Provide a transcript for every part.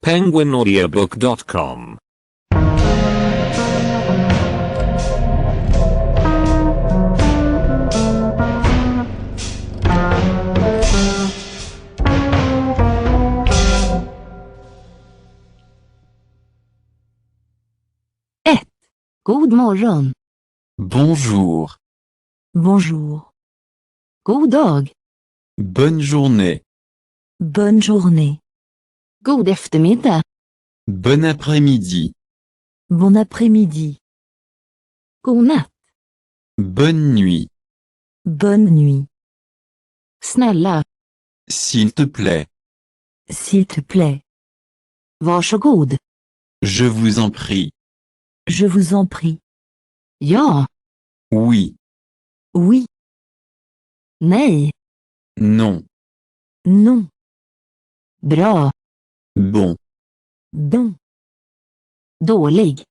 penguinaudiobook.com God morgon. Bonjour. Bonjour. God dag. Bonne journée. Bonne journée. God eftermiddag. Bon après-midi. Bon après-midi. God natt. Bonne nuit. Bonne nuit. Snälla. S'il te plaît. S'il te plaît. Varsågod. Je vous en prie. Je vous en prie. Ja. Oui. Oui. Nej. Non. Non. Bra. Bon. Bon. Dålig.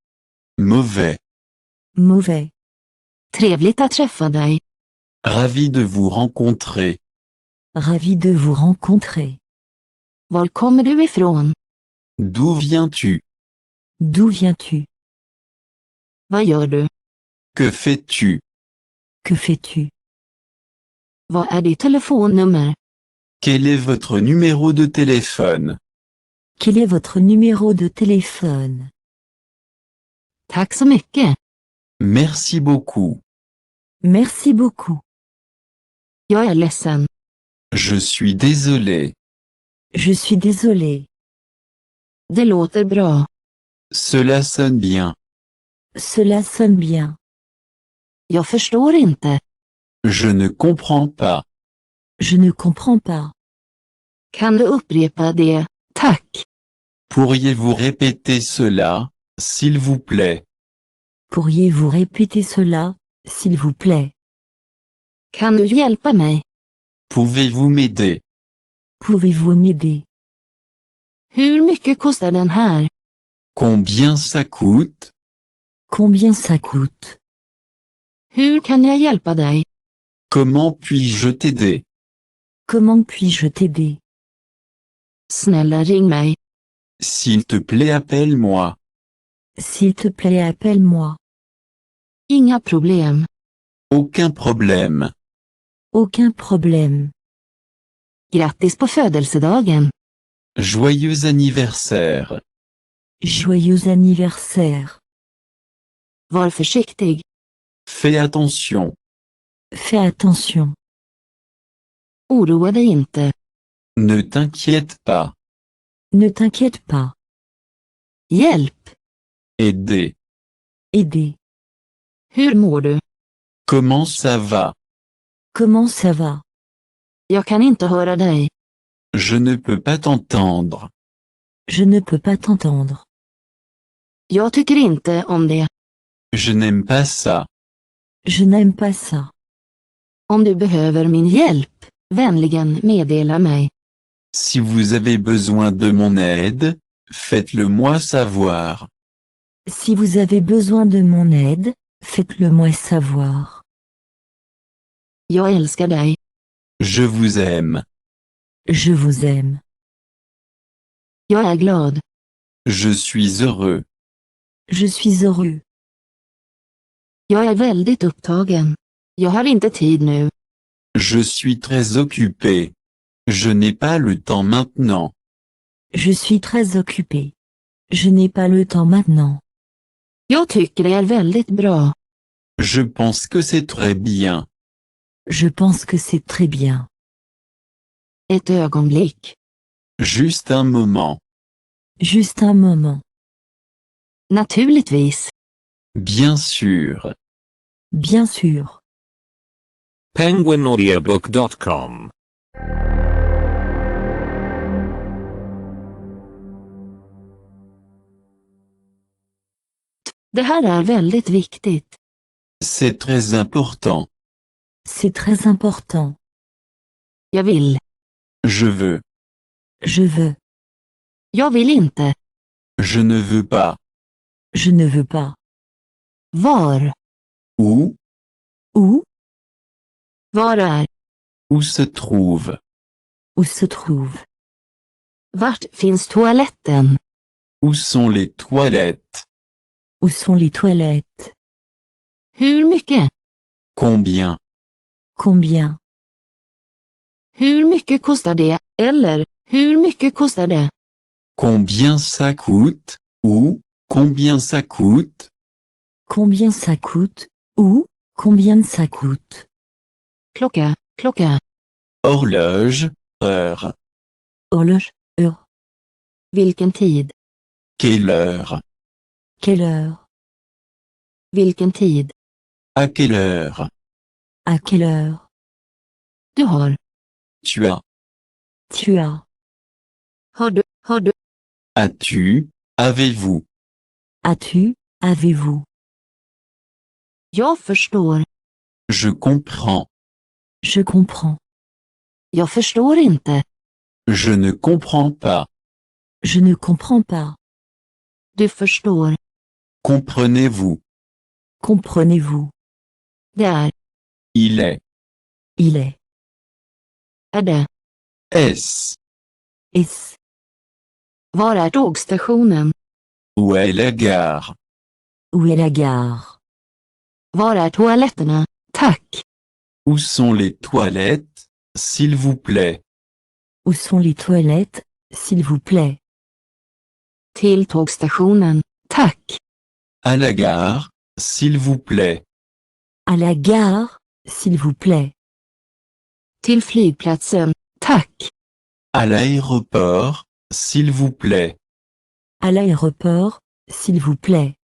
Mauvais. Mauvais. Trevligt att träffa dig. Ravi de vous rencontrer. Ravi de vous rencontrer. Var kommer du ifrån? D'où viens-tu? D'où viens-tu? Vad gör du? Que fais-tu? Que fais-tu? Vad är ditt telefonnummer? Quel est votre numéro de téléphone? Quel est votre numéro de téléphone? Tack så mycket. Merci beaucoup. Merci beaucoup. Jag är ledsen. Je suis désolé. Je suis désolé. Det låter bra. Cela sonne bien. Cela sonne bien. Jag förstår inte. Je ne comprends pas. Je ne comprends pas. Kan du upprepa det? Tack. Pourriez-vous répéter cela, s'il vous plaît? Pourriez-vous répéter cela, s'il vous plaît? Kan du hjälpa mig? Pouvez-vous m'aider? Pouvez-vous m'aider? Hur mycket kostar den här? Combien ça coûte? Combien ça coûte? Hur kan jag hjälpa dig? Comment puis-je t'aider? Comment puis-je t'aider? Snälla ring mig. S'il te plaît, appelle-moi. S'il te plaît, appelle-moi. Inga problem. Aucun problème. Aucun problème. Grattis på födelsedagen. Joyeux anniversaire. Joyeux anniversaire. Var försiktig. Fais attention. Fais attention. Oroa dig inte. Ne t'inquiète pas. Ne t'inquiète pas. Hjälp. Aider. Aider. Hur mår du? Comment ça va? Comment ça va? Jag kan inte höra dig. Je ne peux pas t'entendre. Je ne peux pas t'entendre. Jag tycker inte om det. Je n'aime pas ça. Je n'aime pas ça. Om du behöver min hjälp, vänligen meddela mig. Si vous avez besoin de mon aide, faites-le moi savoir. Si vous avez besoin de mon aide, faites-le moi savoir. Jag älskar dig. Je vous aime. Je vous aime. Jag är glad. Je suis heureux. Je suis heureux. Jag är väldigt upptagen. Jag har inte tid nu. Je suis très occupé. Je n'ai pas le temps maintenant. Je suis très occupé. Je n'ai pas le temps maintenant. Jag tycker det är väldigt bra. Je pense que c'est très bien. Je pense que c'est très bien. Ett ögonblick. Juste un moment. Juste un moment. Naturligtvis. Bien sûr. Bien sûr. penguinaudiobook.com Det här är väldigt viktigt. C'est très important. C'est très important. Jag vill. Je veux. Je veux. Jag vill inte. Je ne veux pas. Je ne veux pas. Var. Où? Où? Var är. Où se trouve? Où se trouve. Vart finns toaletten? Où sont les toilettes? Où sont les toilettes? Hur mycket? Combien? Combien? Hur mycket kostar det? Eller, hur mycket kostar det? Combien ça coûte? Ou, combien ça coûte? Combien ça coûte? Ou, combien ça coûte? Klocka, klocka. Horloge, heure. Horloge, heure. Vilken tid? Quelle heure? Quelle heure? Vilken tid? À quelle heure? À quelle heure? Du har. Tu as. Tu as. Har du. As-tu? Avez-vous? As-tu? Avez-vous? Jag förstår. Je comprends. Je comprends. Jag förstår inte. Je ne comprends pas. Je ne comprends pas. Du förstår. Comprenez-vous? Comprenez-vous? Det är. Il est. Il est. Är det. Est-ce? Est-ce? Var är tågstationen? Où est la gare? Où est la gare? Var är toaletterna? Tack. Où sont les toilettes, s'il vous plaît? Où sont les toilettes, s'il vous plaît? Till tågstationen. Tack. À la gare, s'il vous plaît. À la gare, s'il vous plaît. Till flygplatsen. Tack. À l'aéroport, s'il vous plaît. À l'aéroport, s'il vous plaît.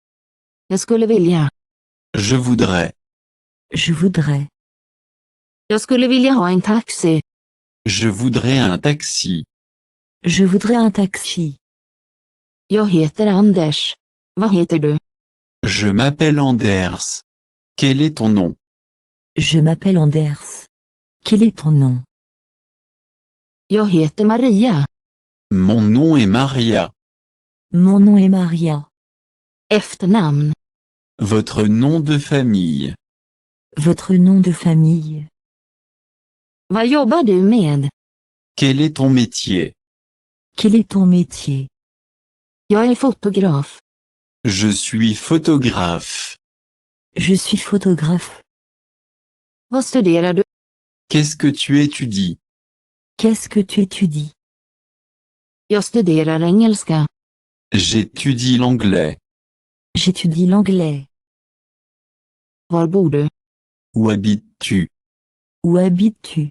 Jag skulle vilja. Je voudrais. Je voudrais. Jag skulle vilja ha en taxi. Je voudrais un taxi. Je voudrais un taxi. Jag heter Anders. Vad heter du? Je m'appelle Anders. Quel est ton nom? Je m'appelle Anders. Quel est ton nom? Jag heter Maria. Mon nom est Maria. Mon nom est Maria. Efternamn. Votre nom de famille. Votre nom de famille. Vad jobbar du med? Quel est ton métier? Quel est ton métier? Jag är fotograf. Je suis photographe. Je suis photographe. Vad studerar du? Qu'est-ce que tu étudies? Qu'est-ce que tu étudies? Jag studerar engelska. J'étudie l'anglais. J'étudie l'anglais. Var bor du? Où habites-tu? Où habites-tu?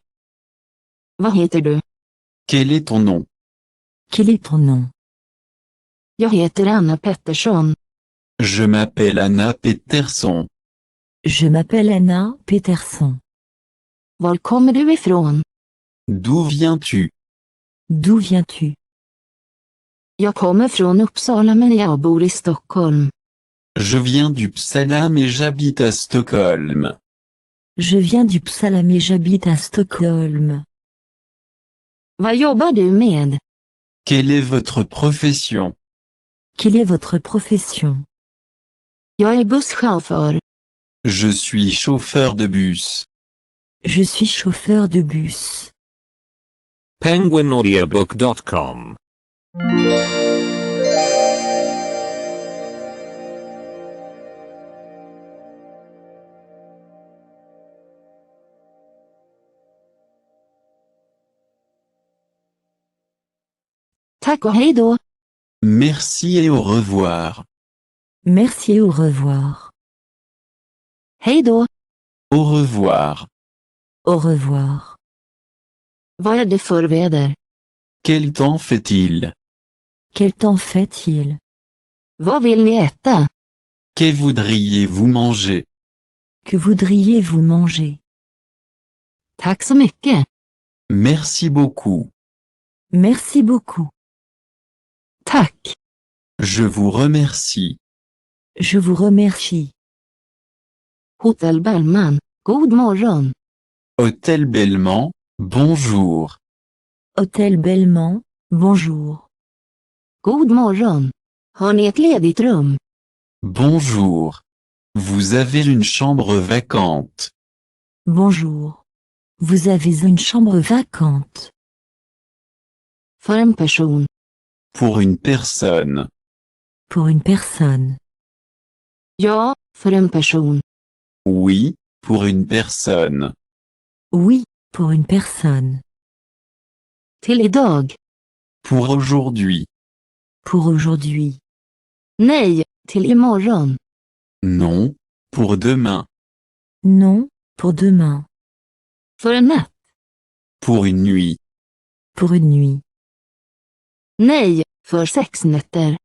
Vad heter du? Quel est ton nom? Quel est ton nom? Jag heter Anna Pettersson. Je m'appelle Anna Peterson. Je m'appelle Anna Peterson. Var kommer du ifrån? D'où viens-tu? D'où viens-tu? Jag kommer från Uppsala men jag bor i Stockholm. Je viens d'Uppsala mais j'habite à Stockholm. Je viens d'Uppsala mais j'habite à Stockholm. Vad jobbar du med? Quelle est votre profession? Quelle est votre profession? Jag är busschaufför. Je suis chauffeur de bus. Je suis chauffeur de bus. penguinaudiobook.com Tack och hej då. Merci et au revoir. Merci et au revoir. Hej då. Au revoir. Au revoir. Vad är det för väder? Quel temps fait-il? Quel temps fait-il? Vad vill ni äta? Que voudriez-vous manger? Que voudriez-vous manger? Tack så mycket. Merci beaucoup. Merci beaucoup. Tack. Je vous remercie. Je vous remercie. Hotell Bellman. God morgon. Hôtel Belmont, bonjour. Hôtel Bellman, bonjour. God morgon. Har ni ett ledigt rum? Bonjour. Vous avez une chambre vacante. Bonjour. Vous avez une chambre vacante. För en person. Pour une personne. pour une personne. Ja, för en person. Oui, pour une personne. Oui, pour une personne. Till idag. Pour aujourd'hui. Pour aujourd'hui. Nej, till imorgon. Non, pour demain. Non, pour demain. För en natt. Pour une nuit. Pour une nuit. Nej, för 6 nätter.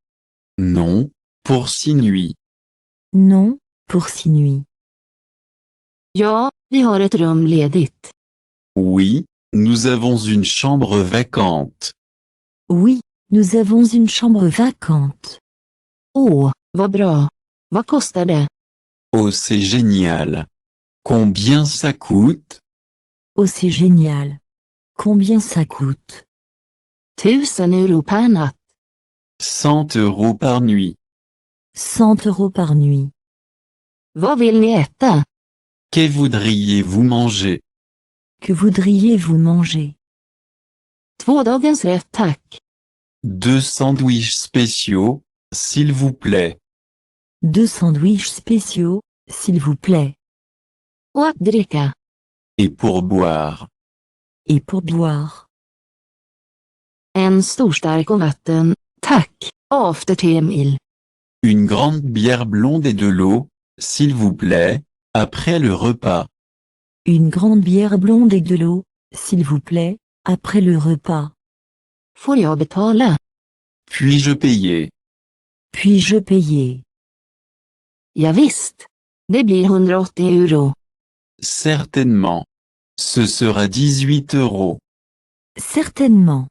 Non, pour 6 nuits. Non, pour 6 nuits. Ja, vi har ett rum ledigt. Oui, nous avons une chambre vacante. Oui, nous avons une chambre vacante. Åh, vad bra. Vad kostar det? Oh, c'est génial. Combien ça coûte? Oh, c'est génial. Combien ça coûte? 1000 euro per natt. 100 € par nuit. 100 € par nuit. Vad vill ni äta? Que voudriez-vous manger? Que voudriez-vous manger? 2 dagens rätt tack. 2 sandwichs spéciaux, s'il vous plaît. 2 sandwichs spéciaux, s'il vous plaît. Och att dricka. Et pour boire. Et pour boire. En stor stark och vatten, tack. After 10 mil. Une grande bière blonde et de l'eau, s'il vous plaît, après le repas. Une grande bière blonde et de l'eau, s'il vous plaît, après le repas. Får jag betala? Puis-je payer? Puis-je payer? Ja, visst. Det blir 180 euro. Certainement. Ce sera 18 €. Certainement.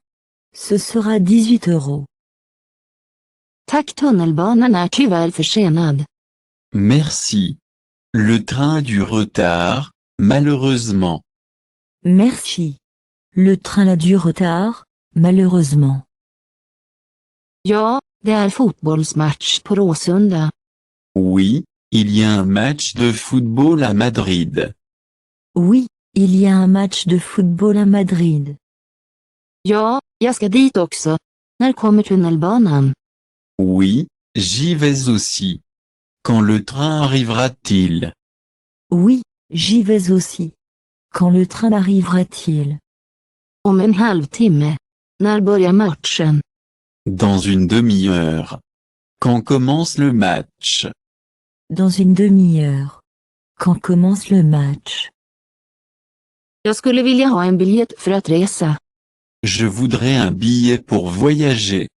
Ce sera 18 €. Tack, tunnelbanan är tyvärr försenad. Merci. Le train a du retard, malheureusement. Merci. Le train a du retard, malheureusement. Ja, det är fotbollsmatch på Råsunda. Oui, il y a un match de football à Madrid. Oui, il y a un match de football à Madrid. Ja, jag ska dit också. När kommer tunnelbanan? Oui, j'y vais aussi. Quand le train arrivera-t-il? Oui, j'y vais aussi. Quand le train arrivera-t-il? Om en halvtimme. När börjar matchen? Dans une demi-heure. Quand commence le match? Dans une demi-heure. Quand commence le match? Jag skulle vilja ha en biljett för att resa. Je voudrais un billet pour voyager.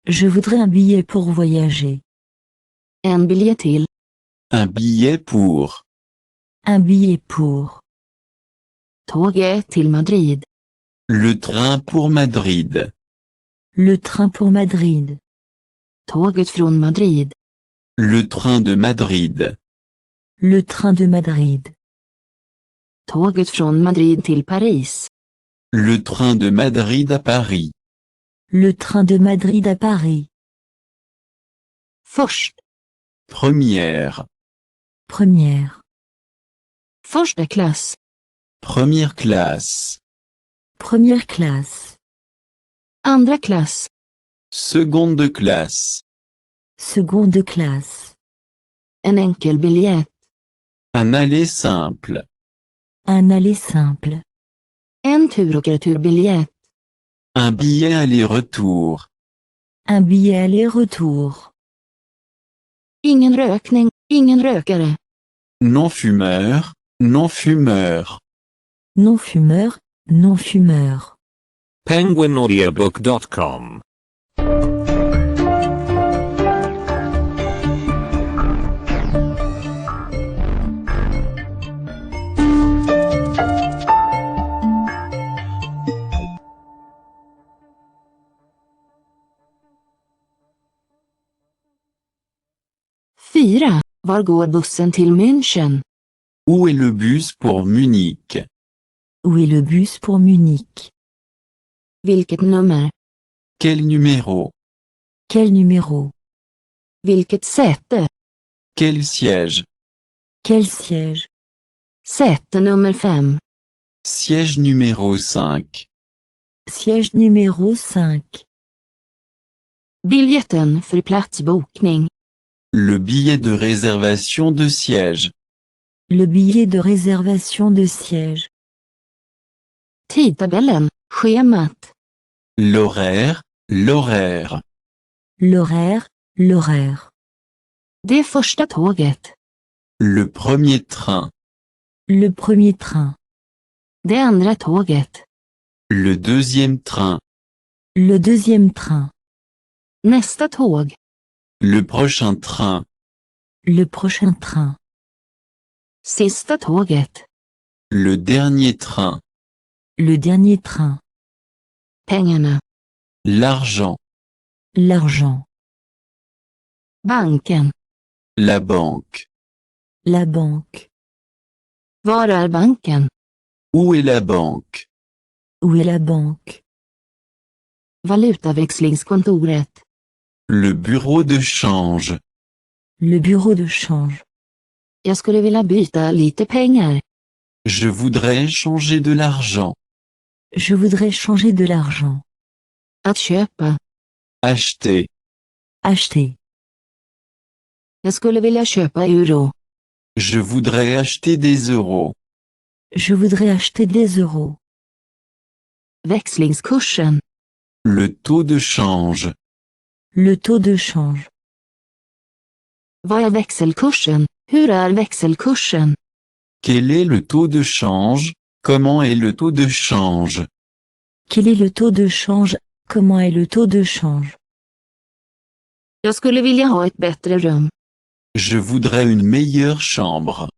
Je voudrais un billet pour voyager. En biljett till. Un billet pour. Un billet pour. Tåget till Madrid. Le train pour Madrid. Le train pour Madrid. Tåget från Madrid. Le train de Madrid. Le train de Madrid. Tåget från Madrid till Paris. Le train de Madrid à Paris. Le train de Madrid à Paris. Först. Première. Première. Första klass. Première classe. Première classe. Andra klass. Seconde classe. Seconde classe. En enkel biljett. Un aller simple. Un aller simple. En tur- och returbiljett. Un billet aller-retour. Un billet aller-retour. Ingen rökning, ingen rökare. Non-fumeur, non-fumeur. Non-fumeur, non-fumeur. penguinaudiobook.com Fyra. Var går bussen till München? Où est le bus pour Munich? Où est le bus pour Munich? Vilket nummer? Quel numéro? Quel numéro? Vilket säte? Quel siège? Quel siège? Säte nummer 5. Siège numéro 5. Siège numéro 5. Biljetten för platsbokning. Le billet de réservation de siège. Le billet de réservation de siège. Tidtabellen, schemat. L'horaire, l'horaire. L'horaire, l'horaire. Det första tåget. Le premier train. Le premier train. Det andra tåget. Le deuxième train. Le deuxième train. Nästa tåg. Le prochain train. Le prochain train. Sista tåget. Le dernier train. Le dernier train. Pengarna. L'argent. L'argent. Banken. La banque. La banque. Var är banken? Où est la banque? Où est la banque? Valutaväxlingskontoret. Le bureau de change. Le bureau de change. Jag skulle vilja byta lite pengar. Je voudrais changer de l'argent. Je voudrais changer de l'argent. Att köpa. Acheter. Acheter. Jag skulle vilja köpa euro. Je voudrais acheter des euros. Je voudrais acheter des euros. Växlingskursen. Le taux de change. Le taux de change. Vad är växelkursen? Hur är växelkursen? Quel est le taux de change? Comment est le taux de change? Quel est le taux de change? Comment est le taux de change? Jag skulle vilja ha ett bättre rum. Je voudrais une meilleure chambre.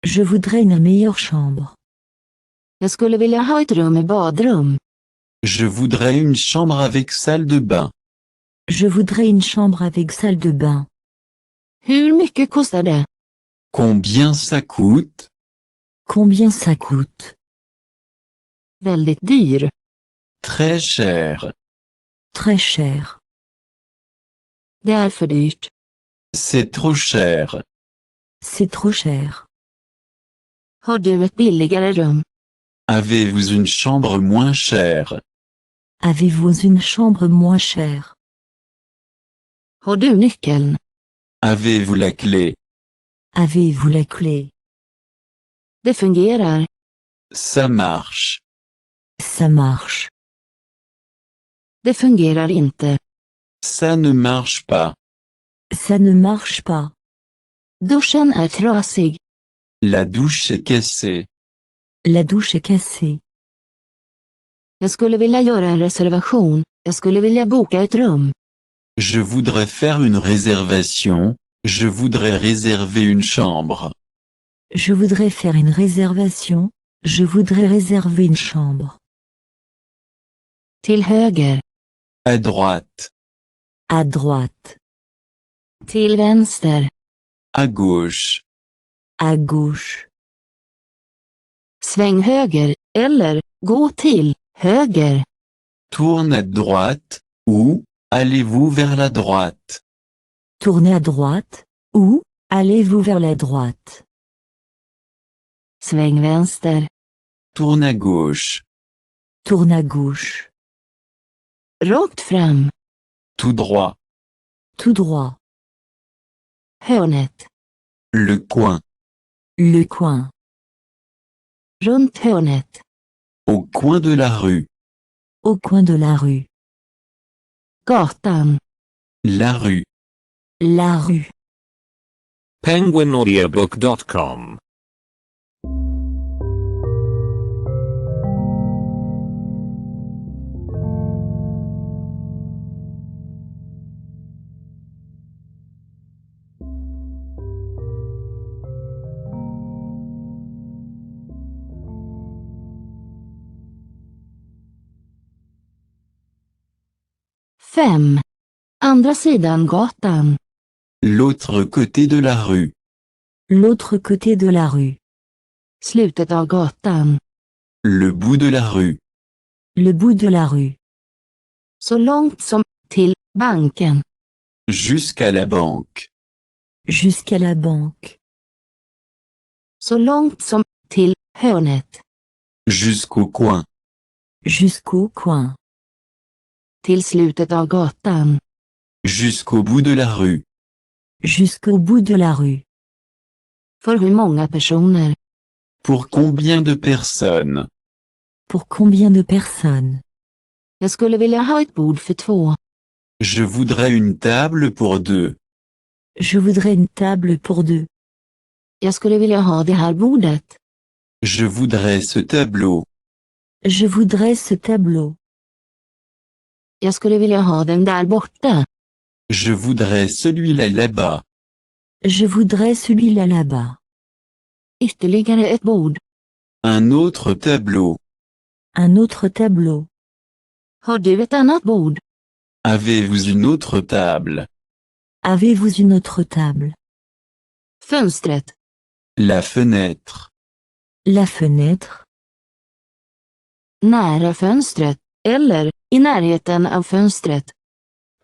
Je voudrais une meilleure chambre. Jag skulle vilja ha ett rum med badrum. Je voudrais une chambre avec salle de bain. Je voudrais une chambre avec salle de bain. Hur mycket kostar det? Combien ça coûte? Combien ça coûte? Väldigt dyr. Très cher. Très cher. Det är för dyrt. C'est trop cher. C'est trop cher. Har du ett billigare rum? Avez-vous une chambre moins chère? Avez-vous une chambre moins chère? Har du nyckeln? Avez-vous la clé? Avez-vous la clé? Det fungerar. Ça marche. Ça marche. Det fungerar inte. Ça ne marche pas. Ça ne marche pas. Duschen är trasig. La douche est cassée. La douche est cassée. Jag skulle vilja göra en reservation. Jag skulle vilja boka ett rum. Je voudrais faire une réservation. Je voudrais réserver une chambre. Je voudrais faire une réservation. Je voudrais réserver une chambre. Till höger. À droite. À droite. Till vänster. À gauche. À gauche. Sväng höger, eller, gå till, höger. Tourne à droite, ou, allez-vous vers la droite. Tournez à droite, ou, allez-vous vers la droite. Sväng vänster. Tourne à gauche. Tourne à gauche. Rakt fram. Tout droit. Tout droit. Hörnet. Le coin. Le coin. Runt hörnet. Au coin de la rue. Au coin de la rue. Gatan. La rue. La rue. penguinaudiobook.com Fem. Andra sidan gatan. L'autre côté de la rue. L'autre côté de la rue. Slutet av gatan. Le bout de la rue. Le bout de la rue. Så långt som till banken. Jusqu'à la banque. Jusqu'à la banque. Så långt som till hörnet. Jusqu'au coin. Jusqu'au coin. Till slutet av gatan. Jusqu'au bout de la rue. Jusqu'au bout de la rue. För hur många personer? Pour combien de personnes? Pour combien de personnes? Jag skulle vilja ha ett bord för 2. Je voudrais une table pour 2. Je voudrais une table pour 2. Jag skulle vilja ha det här bordet. Je voudrais ce tableau. Je voudrais ce tableau. Jag skulle vilja ha den där borta. Je voudrais celui-là là-bas. Je voudrais celui-là là-bas. Ytterligare ett bord. Un autre tableau. Un autre tableau. Har du ett annat bord? Avez-vous une autre table? Avez-vous une autre table? Fönstret. La fenêtre. La fenêtre. Nära fönstret. Eller, i närheten av fönstret.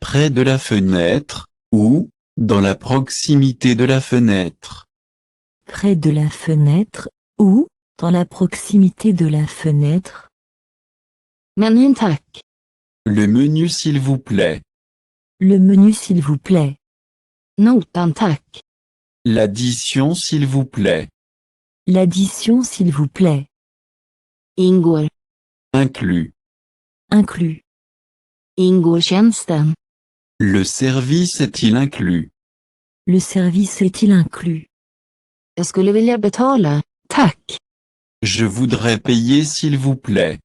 Près de la fenêtre, ou, dans la proximité de la fenêtre. Près de la fenêtre, ou, dans la proximité de la fenêtre. Menyn tack. Le menu s'il vous plaît. Le menu s'il vous plaît. Notan tack. L'addition s'il vous plaît. L'addition s'il vous plaît. Ingår. Inclus. Inclus. Ingår tjänsten. Le service est-il inclus? Le service est-il inclus? Jag skulle vilja betala. Tack. Je voudrais payer s'il vous plaît.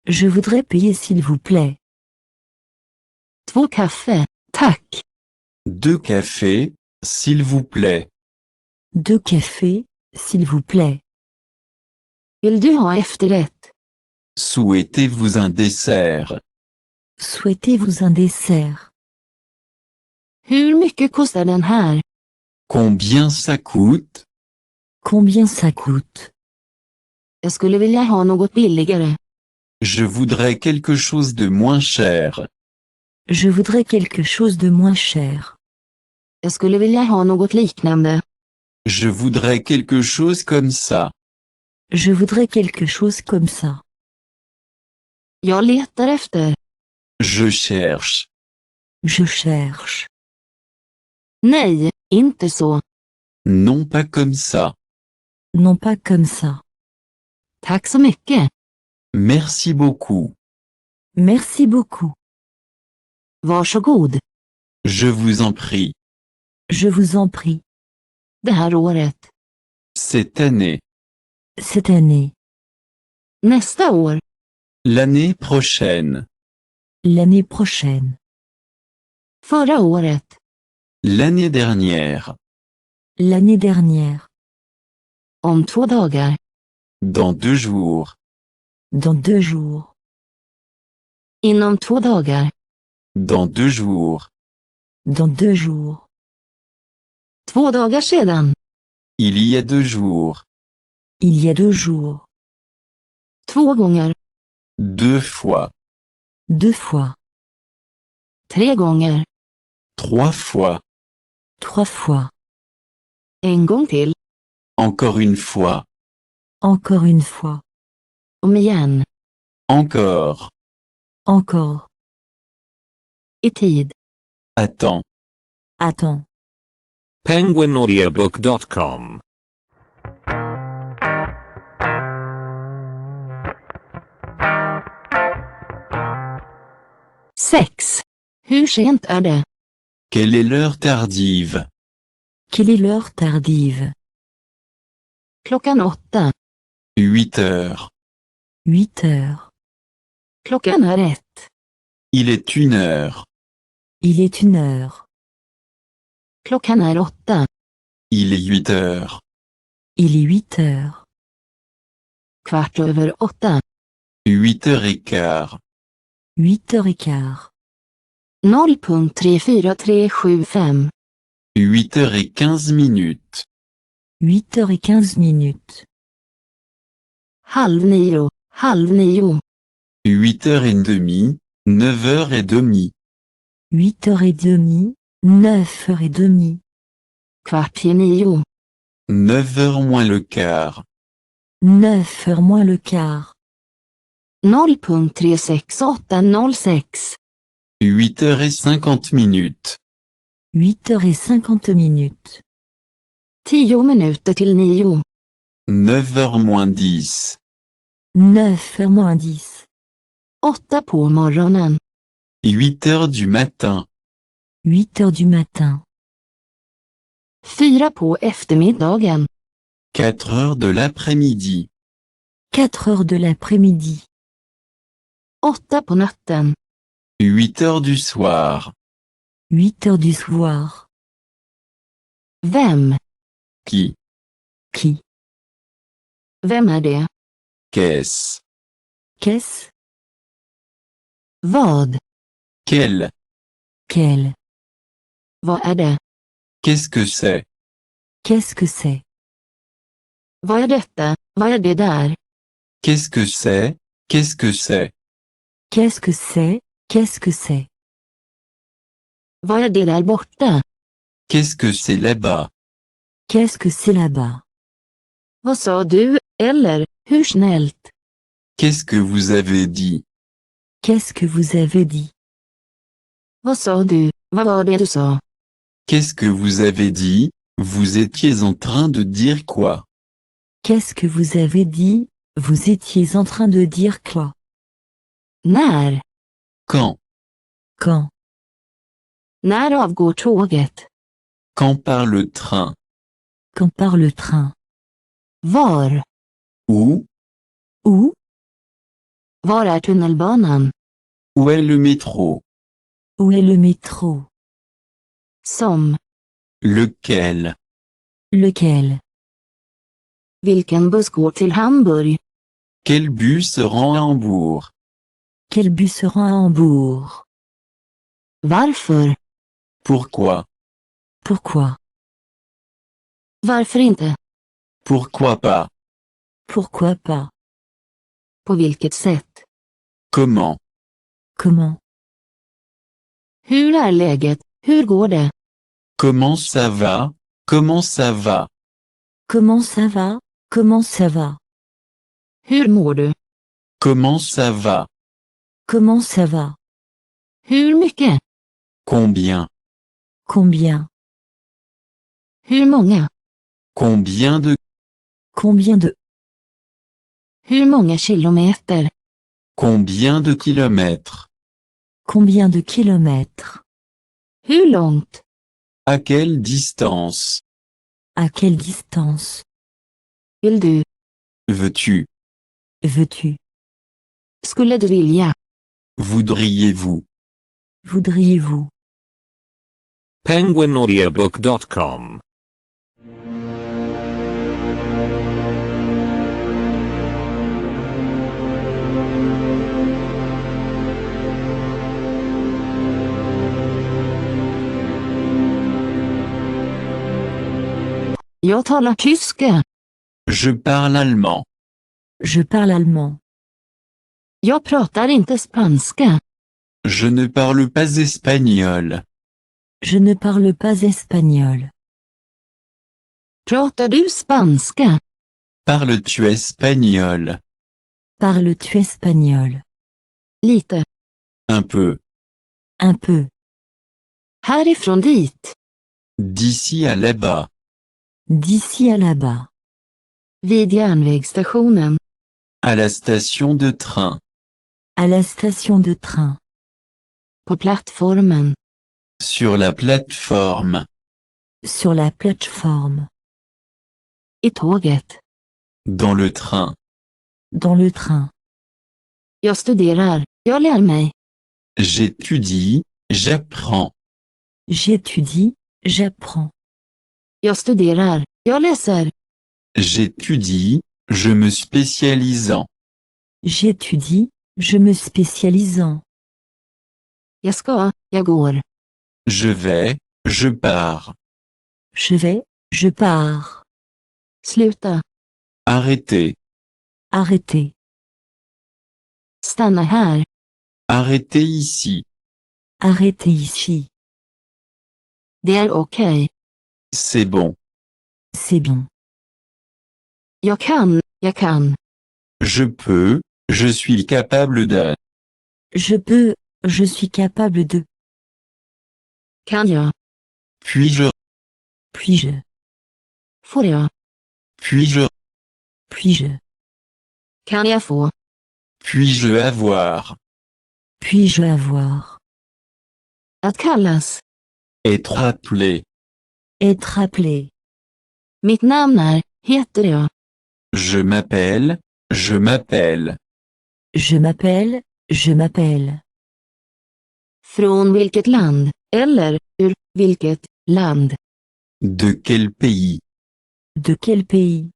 Je voudrais payer s'il vous plaît. 2 kaffe. Tack. 2 cafés, s'il vous plaît. 2 cafés, s'il vous plaît. Vill du ha efterrätt? Souhaitez-vous un dessert? Souhaitez-vous un dessert? Hur mycket kostar den här? Combien ça coûte? Combien ça coûte? Jag skulle vilja ha något billigare. Je voudrais quelque chose de moins cher. Je voudrais quelque chose de moins cher. Jag skulle vilja ha något liknande. Je voudrais quelque chose comme ça. Je voudrais quelque chose comme ça. Jag letar efter. Je cherche. Je cherche. Nej, inte så. Non pas comme ça. Non pas comme ça. Tack så mycket. Merci beaucoup. Merci beaucoup. Varsågod. Je vous en prie. Je vous en prie. Det här året. Cette année. Cette année. Nästa år. L'année prochaine. L'année prochaine. Förra året. L'année dernière. L'année dernière. Om 2 dagar. Dans 2 jours. Dans 2 jours. Inom 2 dagar. Dans 2 jours. Dans 2 jours. 2 dagar sedan. Il y a 2 jours. Il y a 2 jours. 2 gånger. 2 fois. 2 fois. 3 gånger. 3 fois. 3 fois. En gång till. Encore une fois. Encore une fois. Om igen. Encore. Encore. I tid. Attends. Attends. penguinaudiobook.com Sex. Hur sent är det? Quelle est l'heure tardive? Quelle est l'heure tardive? Klockan 8. 8 heures. 8 heures. Klockan är 1. Il est 1 heure. Il est 1 heure. Klockan är 8. Il est 8 heures. Il est 8 heures. 8:15. 8h15. 8h15. 0.34375. 8h15 minutes. 8h15 minutes. Halv 9. Halv 9. 8h30, 9h30. 8h30, 9h30. 8:15. 9h moins le quart. 9h moins le quart. 0.36806. 8h50. 8h50. 10 minuter till 9. 9h moins 10. 9h moins 10. 8 på morgonen. 8h du matin. 8h du matin. 4 på eftermiddagen. 4h de l'après-midi. 4h de l'après-midi. 8 på natten. 8h du soir. 8h du soir. Vem? Qui? Qui? Vem är det? Qu'est-ce? Qu'est-ce? Vad? Quel? Quel? Vad är det? Qu'est-ce que c'est? Qu'est-ce que c'est? Vad är detta? Vad är det där? Qu'est-ce que c'est? Qu'est-ce que c'est? Qu'est-ce que c'est? Qu'est-ce que c'est? Vad är det där borta? Qu'est-ce que c'est là-bas? Qu'est-ce que c'est là-bas? Vad sa du? Eller, hur snällt? Qu'est-ce que vous avez dit? Qu'est-ce que vous avez dit? Vad sa du? Vad var det du sa? Qu'est-ce que vous avez dit? Vous étiez en train de dire quoi? Qu'est-ce que vous avez dit? Vous étiez en train de dire quoi? När? Quand? Quand? När avgår tåget? Quand part le train? Quand part le train? Var? Où? Où? Var är tunnelbanan? Où est le métro? Où est le métro? Som? Lequel? Lequel? Vilken buss går till Hamburg? Quel bus se rend à Hambourg? Quel bus se rend à Hambourg? Varför? Pourquoi? Pourquoi? Varför inte? Pourquoi pas? Pourquoi pas? På vilket sätt? Comment? Comment? Hur är läget? Hur går det? Comment ça va? Comment ça va? Comment ça va? Comment ça va? Hur mår du? Comment ça va? Comment ça va? Hur mycket? Combien? Combien? Hur många? Combien de? Combien de? Hur många kilometer? Combien de kilomètres? Combien de kilomètres? Hur långt? À quelle distance? À quelle distance? Vill du? Veux-tu? Veux-tu? Skulle du vilja? Voudriez-vous? Voudriez-vous? penguinaudiobook.com Jag talar tyska. Je parle allemand. Je parle allemand. Jag pratar inte spanska. Je ne parle pas espagnol. Je ne parle pas espagnol. Pratar du spanska? Parles-tu espagnol? Parles-tu espagnol? Lite. Un peu. Un peu. Härifrån dit. D'ici à là-bas. D'ici à là-bas. Vid järnvägsstationen. À la station de train. À la station de train. På plattformen. Sur la plateforme. Sur la plateforme. I tåget. Dans le train. Dans le train. Jag studerar. Jag lär mig. J'étudie, j'apprends. J'étudie, j'apprends. Jag studerar. Jag läser. J'étudie, je me spécialise en. J'étudie, je me spécialise en. Jag ska. Jag går. Je vais, je pars. Je vais, je pars. Sluta. Arrêtez. Arrêtez. Stanna här. Arrêtez ici. Arrêtez ici. Det är okej. C'est bon. C'est bon. Jag kan. Jag kan. Je peux, je suis capable de. Je peux, Je suis capable de. Kan jag? Puis-je, Puis-je. Får jag? puis-je, Puis-je. Kan jag få? puis-je avoir, Puis-je avoir. Att kallas. être appelé. Être appelé. Mitt namn är, heter jag. Je m'appelle, je m'appelle. Je m'appelle, je m'appelle. Från vilket land, eller, ur, vilket, land. De quel pays? De quel pays?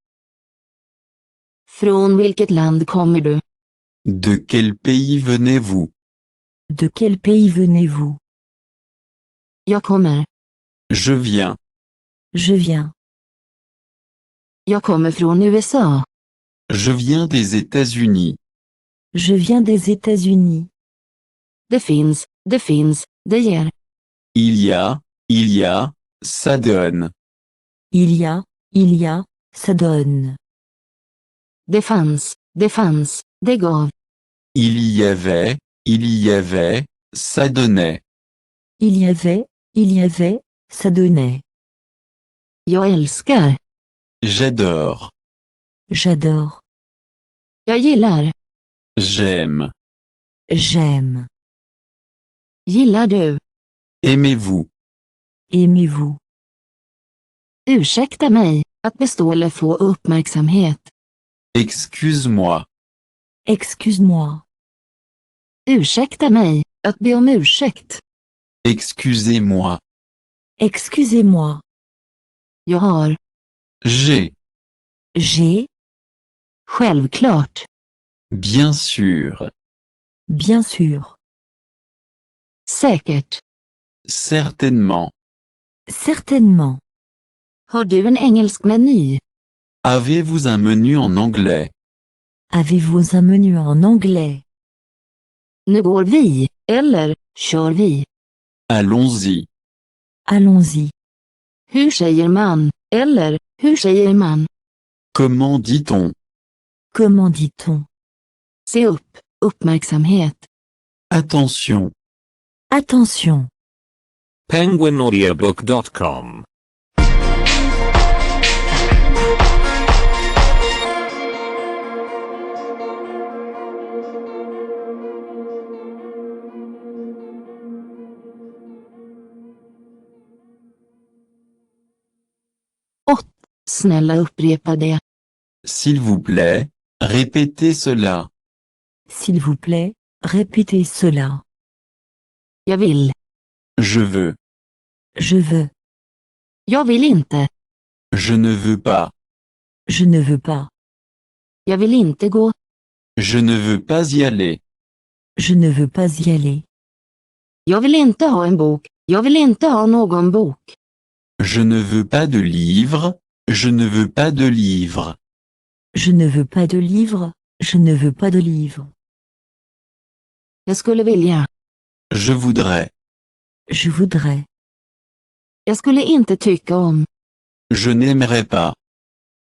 Från vilket land kommer du? De quel pays venez-vous? De quel pays venez-vous? Jag kommer. Je viens. Je viens. Jag kommer från USA. Je viens des États-Unis. Je viens des États-Unis. Det finns, det ger. Il y a, ça donne. Il y a, ça donne. Det fanns, det gav. Il y avait, ça donnait. Il y avait, ça donnait. Jag älskar. J'adore. J'adore. Jag gillar. J'aime. J'aime. Gillar du? Aimez-vous. Aimez-vous. Ursäkta mig, att bestå eller få uppmärksamhet. Excuse-moi. Excuse-moi. Ursäkta mig, att be om ursäkt. Excusez-moi. Excusez-moi. Jag har. J'ai. J'ai. Självklart. Bien sûr. Bien sûr. Säkert. Certainement. Certainement. Har du en engelsk meny? Avez-vous un menu en anglais? Avez-vous un menu en anglais? Nu går vi, eller, kör vi. Allons-y. Allons-y. Hur säger man, eller, hur säger man? Comment dit-on? Comment dit-on? Se upp, uppmärksamhet. Attention. Attention. penguinaudiobook.com Snälla upprepa det. S'il vous plaît, répétez cela. S'il vous plaît, répétez cela. Jag vill. Je veux. Je veux. Jag vill inte. Je ne veux pas. Je ne veux pas. Jag vill inte gå. Je ne veux pas y aller. Je ne veux pas y aller. Jag vill inte ha en bok. Jag vill inte ha någon bok. Je ne veux pas de livre. Je ne veux pas de livre. Je ne veux pas de livre. Je ne veux pas de livre. Jag skulle vilja. Je voudrais. Je voudrais. Jag skulle inte tycka om. Je n'aimerais pas.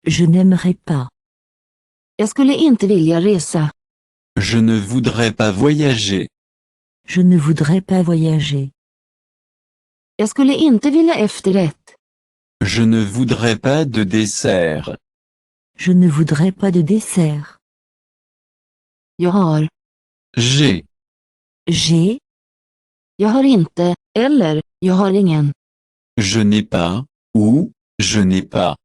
Je n'aimerais pas. Jag skulle inte vilja resa. Je ne voudrais pas voyager. Je ne voudrais pas voyager. Jag skulle inte vilja efterrätt. Je ne voudrais pas de dessert. Je ne voudrais pas de dessert. Jag har. J'ai. J'ai. Jag har inte, eller, jag har ingen. Je n'ai pas, ou, je n'ai pas.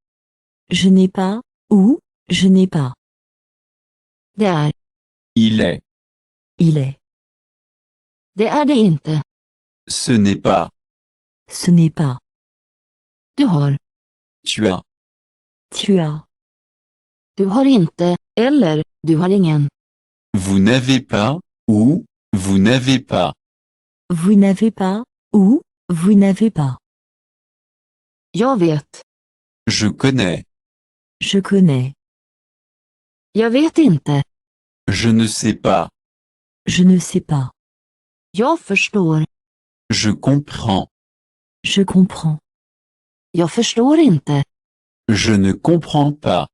Je n'ai pas, ou, je n'ai pas. Det är. Il est. Il est. Det är det inte. Ce n'est pas. Ce n'est pas. Du har. Tu as. Tu as. Du har inte, eller, du har ingen. Vous n'avez pas, ou, vous n'avez pas. Vous n'avez pas, ou, vous n'avez pas. Jag vet. Je connais. Je connais. Jag vet inte. Je ne sais pas. Je ne sais pas. Jag förstår. Je comprends. Je comprends. Jag förstår inte. Je ne comprends pas.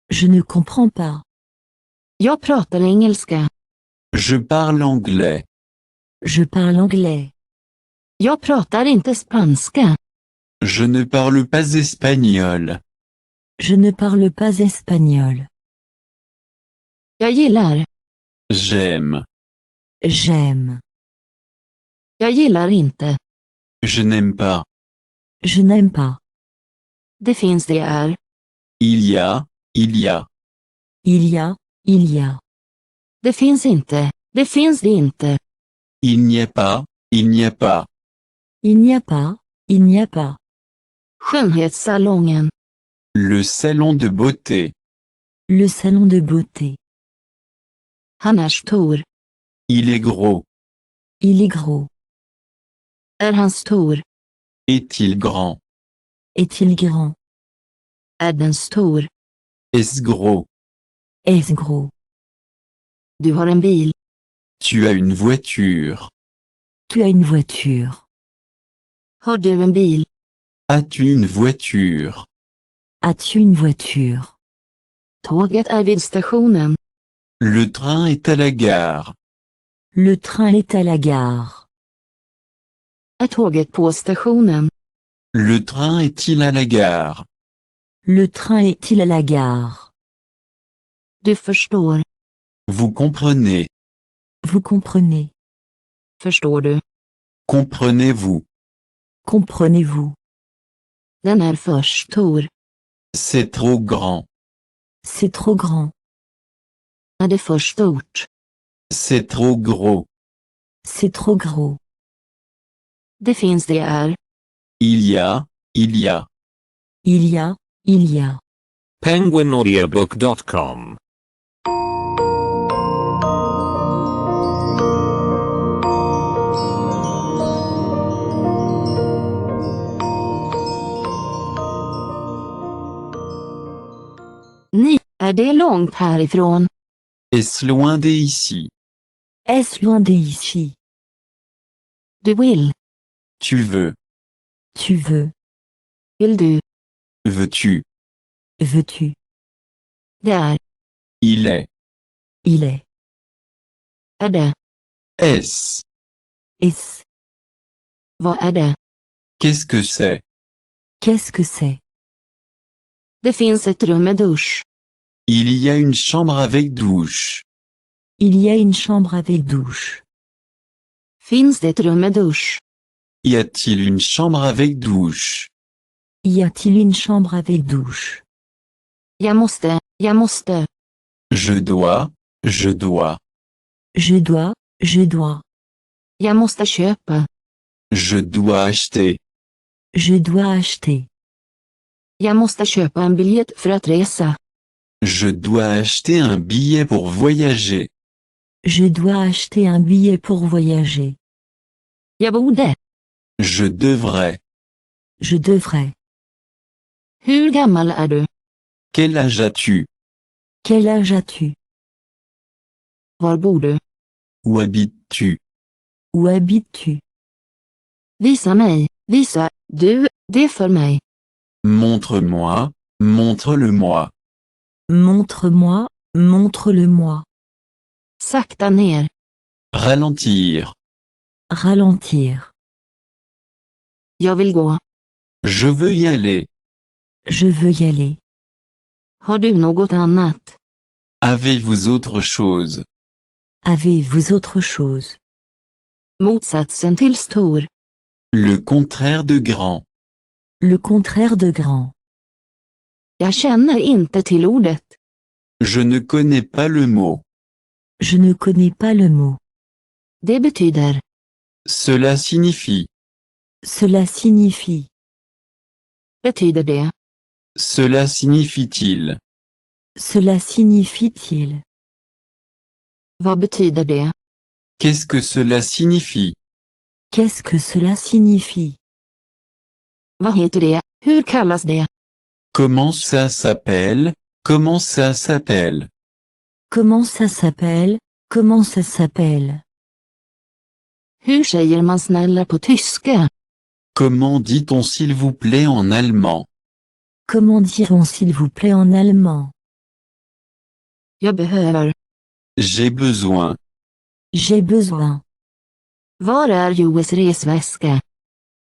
Je ne comprends pas. Jag pratar engelska. Je parle anglais. Je parle anglais. Jag pratar inte spanska. Je ne parle pas espagnol. Je ne parle pas espagnol. Jag gillar. J'aime. J'aime. Jag gillar inte. Je n'aime pas. Je n'aime pas. Det finns det är. Il y a, il y a. Il y a, il y a. Det finns inte. Det finns det inte. Il n'y a pas, il n'y a pas. Il n'y a pas, il n'y a pas. Skönhetssalongen. Le salon de beauté. Le salon de beauté. Han är stor. Il est gros. Il est gros. Är han stor? Est-il grand? Est-il grand? Är den stor? Est-ce gros? Est-ce gros? Du har en bil. Tu as une voiture. Tu as une voiture. Har du en bil? As-tu une voiture? As-tu une voiture? Tåget är vid stationen. Le train est à la gare. Le train est à la gare. Är tåget på stationen? Le train est-il à la gare? Le train est-il à la gare? Du förstår. Vous comprenez. Vous comprenez? Förstår du? Comprenez-vous. Comprenez-vous? Den är för stor. C'est trop grand. C'est trop grand. Är det för stort? C'est trop gros. C'est trop gros. Det finns det är. Il y a, il y a. Il y a, il y a. penguinaudiobook.com Ni, är det långt härifrån? Est-ce loin d'ici? Est-ce loin d'ici? Du vill. Tu veux. Tu veux? Vill du? Veux-tu? Veux-tu? Det är. Il est. Il est. Är det? Est-ce? Est-ce? Vad är det? Qu'est-ce que c'est? Qu'est-ce que c'est? Det finns ett rum med dusch. Il y a une chambre avec douche. Il y a une chambre avec douche. Finns det ett rum med dusch? Y a-t-il une chambre avec douche? Y a-t-il une chambre avec douche? Jag måste. Je dois, je dois. Je dois, je dois. Jag måste köpa. Je dois acheter. Je dois acheter. Jag måste köpa en biljett för att resa. Je dois acheter un billet pour voyager. Je dois acheter un billet pour voyager. Jag borde. Je devrais. Je devrais. Hur gammal är du? Quel âge as-tu? Quel âge as-tu? Var bor du? Où habites-tu? Où habites-tu? Visa mig. Visa, du, det för mig. Montre-moi, montre-le-moi. Montre-moi, montre-le-moi. Sakta ner. Ralentir. Ralentir. Jag vill gå. Je veux y aller. Je veux y aller. Har du något annat? Avez-vous autre chose? Avez-vous autre chose? Motsatsen till stor. Le contraire de grand. Le contraire de grand. Jag känner inte till ordet. Je ne connais pas le mot. Je ne connais pas le mot. Det betyder. Cela signifie. Cela signifie. Betyder det. Cela signifie-t-il? Cela signifie-t-il? Vad betyder det? Qu'est-ce que cela signifie? Qu'est-ce que cela signifie? Vad heter det? Hur kallas det? Comment ça s'appelle? Comment ça s'appelle? Comment ça s'appelle? Comment ça s'appelle? Hur säger man snälla på tyska? Comment dit-on s'il vous plaît en allemand? Comment dirons s'il vous plaît en allemand? Jag behöver. J'ai besoin. J'ai besoin. Var är Joes resväska?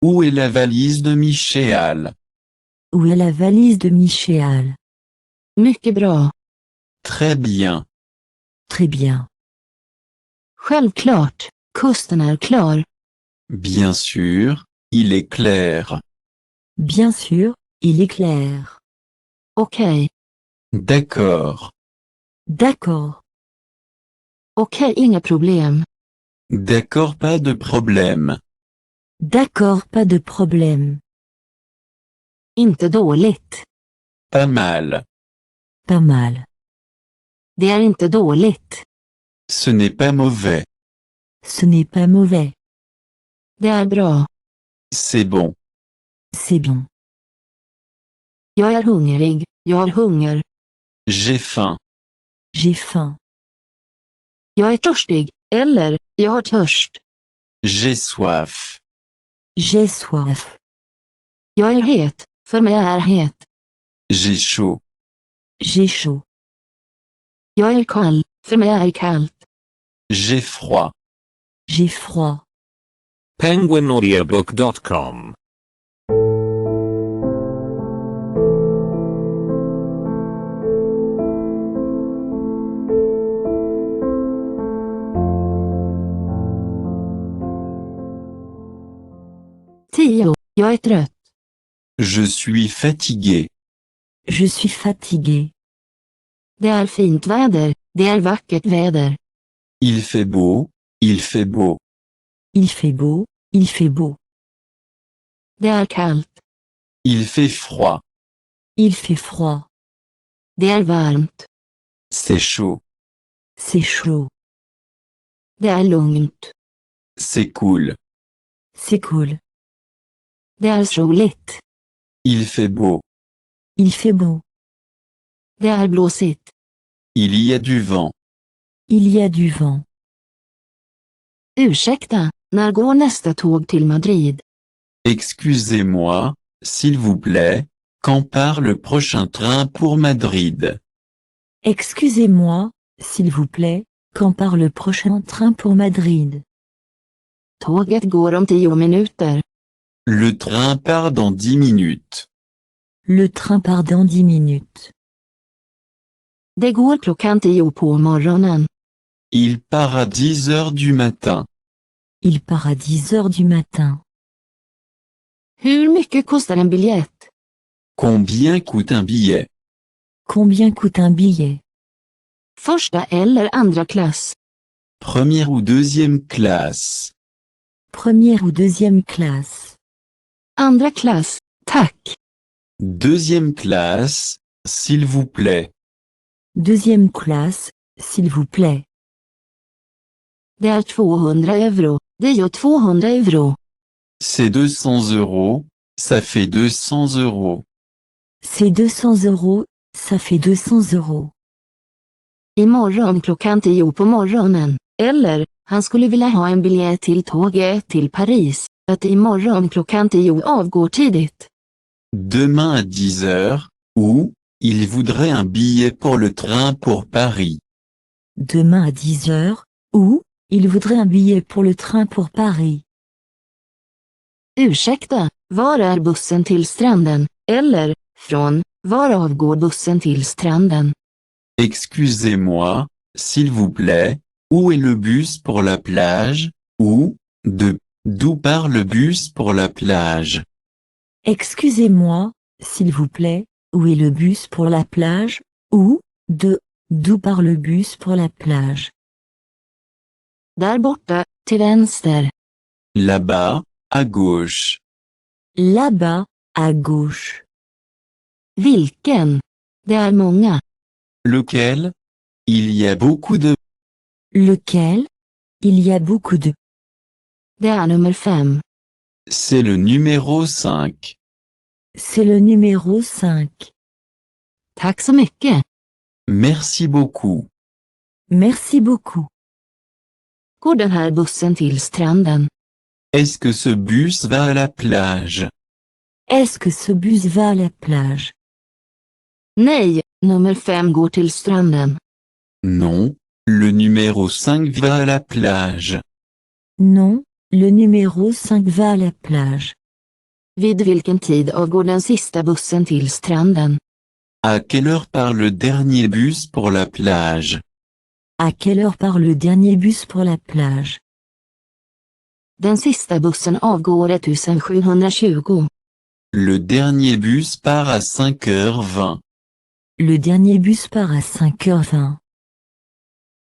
Où est la valise de Michéal? Où est la valise de Michéal? Mycket bra. Très bien. Très bien. Självklart, kusten är klar. Bien sûr, il est clair. Bien sûr, il est clair. Okej. D'accord. D'accord. Okej, inga problem. D'accord, pas de problème. D'accord, pas de problème. Inte dåligt. Pas mal. Pas mal. Det är inte dåligt. Ce n'est pas mauvais. Ce n'est pas mauvais. Det är bra. C'est bon. C'est bon. Jag är hungrig. Jag har hunger. J'ai faim. J'ai faim. Jag är törstig. Eller, jag har törst. J'ai soif. J'ai soif. Jag är het. För mig är het. J'ai chaud. J'ai chaud. Jag är kall. För mig är kallt. J'ai froid. J'ai froid. penguinaudiobook.com Tio. Jag är trött. Je suis fatigué. Je suis fatigué. Det är fint väder. Det är vackert väder. Il fait beau. Il fait beau. Il fait beau. Il fait beau. Det är kallt. Il fait froid. Il fait froid. Det är varmt. C'est chaud. C'est chaud. Det är lugnt. C'est cool. C'est cool. Det är soligt. Il fait beau. Il fait beau. Det är blåsigt. Il y a du vent. Il y a du vent. Ursäkta, när går nästa tåg till Madrid? Excusez-moi, s'il vous plaît, quand part le prochain train pour Madrid? Excusez-moi, s'il vous plaît, quand part le prochain train pour Madrid? Tåget går om 10 minuter. Le train part dans 10 minutes. Le train part dans 10 minutes. Det går klockan 10 på morgonen. Il part à 10 heures du matin. Il part à 10 heures du matin. Hur mycket kostar en biljett? Combien coûte un billet? Combien coûte un billet? Första eller andra klass? Première ou deuxième classe? Première ou deuxième classe? Andra klass, tack. Deuxième classe, s'il vous plaît. Deuxième classe, s'il vous plaît. Det är 200 euro. Det gör 200 euro. C'est 200 euros, ça fait 200 euros. C'est 200 euros, ça fait 200 euros. Imorgon klockan 10 på morgonen. Eller, han skulle vilja ha en biljett till tåget till Paris. Att imorgon klockan 10 avgår tidigt. Demain à 10 heures, ou, il voudrait un billet pour le train pour Paris. Demain à 10 heures, ou, il voudrait un billet pour le train pour Paris. Ursäkta, var är bussen till stranden? Eller, från, var avgår bussen till stranden? Excusez-moi, s'il vous plaît, où est le bus pour la plage? Ou, d'où part le bus pour la plage? Excusez-moi, s'il vous plaît, où est le bus pour la plage? Ou, d'où part le bus pour la plage? Där borta, till vänster. Là-bas, à gauche. Là-bas, à gauche. Vilken? Det är många. Lequel? Il y a beaucoup de... Lequel? Il y a beaucoup de... Det är nummer 5. C'est le numéro 5. C'est le numéro 5. Tack så mycket. Merci beaucoup. Merci beaucoup. Går den här bussen till stranden? Est-ce que ce bus va à la plage? Est-ce que ce bus va à la plage? Nej, nummer 5 går till stranden. Non, le numéro 5 va à la plage. Non, Le numéro 5 va à la plage. Vid vilken tid avgår den sista bussen till stranden? À quelle heure part le dernier bus pour la plage? À quelle heure part le dernier bus pour la plage? Den sista bussen avgår 1720. Le dernier bus part à 5h20. Le dernier bus part à 5h20.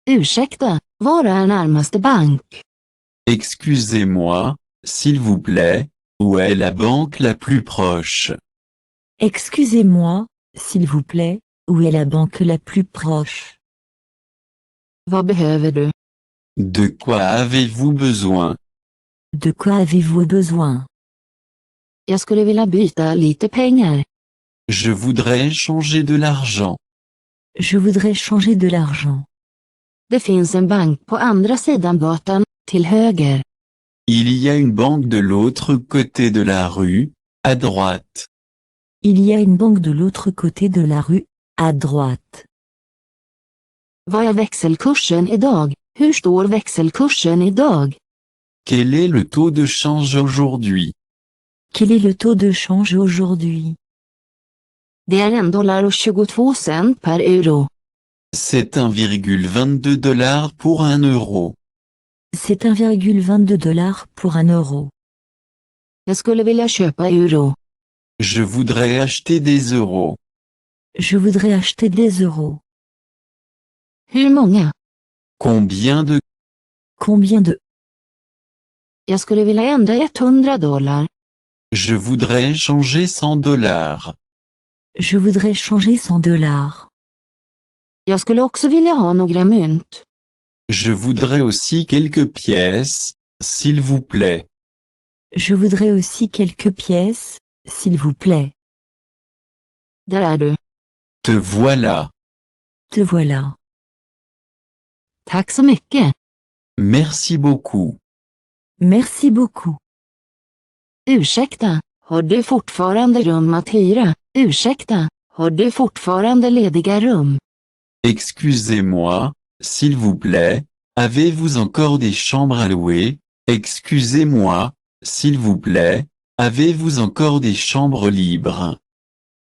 Ursäkta, var är närmaste bank? Excusez-moi, s'il vous plaît, où est la banque la plus proche? Excusez-moi, s'il vous plaît, où est la banque la plus proche? Vad behöver du? De quoi avez-vous besoin? De quoi avez-vous besoin? Jag skulle vilja byta lite pengar. Je voudrais changer de l'argent. Je voudrais changer de l'argent. Det finns en bank på andra sidan gatan, till höger. Il y a une banque de l'autre côté de la rue, à droite. Il y a une banque de l'autre côté de la rue, à droite. Vad är växelkursen idag? Hur står växelkursen idag? Quel est le taux de change aujourd'hui? Quel est le taux de change aujourd'hui? Det är $1,22 per euro. C'est 1,22 $ pour 1 euro. C'est 1,22 $ pour 1 euro. Jag skulle vilja köpa euro. Je voudrais acheter des euros. Je voudrais acheter des euros. Hur många? Combien de... Combien de... Jag skulle vilja ändra $100. Je voudrais changer 100 $. Je voudrais changer 100 $. Jag skulle också vilja ha några mynt. Je voudrais aussi quelques pièces, s'il vous plaît. Je voudrais aussi quelques pièces, s'il vous plaît. Där är du. Te voilà. Te voilà. Tack så mycket. Merci beaucoup. Merci beaucoup. Ursäkta, har du fortfarande rum att hyra? Ursäkta, har du fortfarande lediga rum? Excusez-moi, s'il vous plaît, avez-vous encore des chambres à louer? Excusez-moi, s'il vous plaît, avez-vous encore des chambres libres?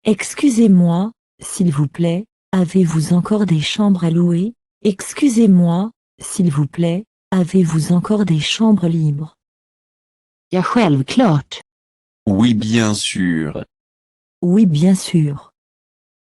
Excusez-moi, s'il vous plaît, avez-vous encore des chambres à louer? Excusez-moi, s'il vous plaît, avez-vous encore des chambres libres? Ja, självklart. Oui, bien sûr. Oui, bien sûr.